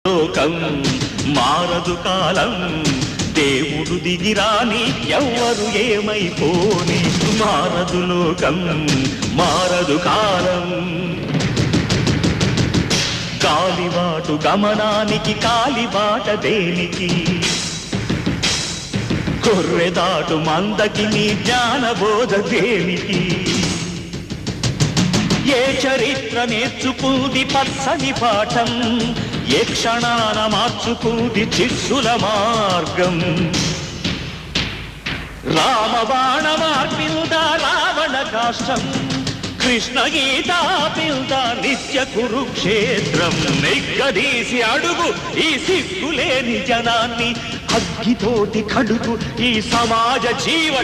లోకం మారదు కాలం దేవుడు దిగిరాని ఎవ్వరు ఏమైపోని మారదు లోకం మారదు కాలం కాలిబాటు గమనానికి కాలిబాట దేనికి కొర్రెదాటు మందకి నీ జ్ఞానబోధ దేనికి ఏ చరిత్ర నేర్చుకుంది పచ్చని పాఠం ఏ క్షణాన మార్చుకుంది చిస్సుల మార్గం రామబాణ మార్పిల్దా రావణ కాష్టం కృష్ణ గీతా పిల్దా నిత్య కురుక్షేత్రం నెగ్గదీసి అడుగు ఈ సిగ్గులేని జనాన్ని అగ్గితోటి కడుగు ఈ సమాజ జీవ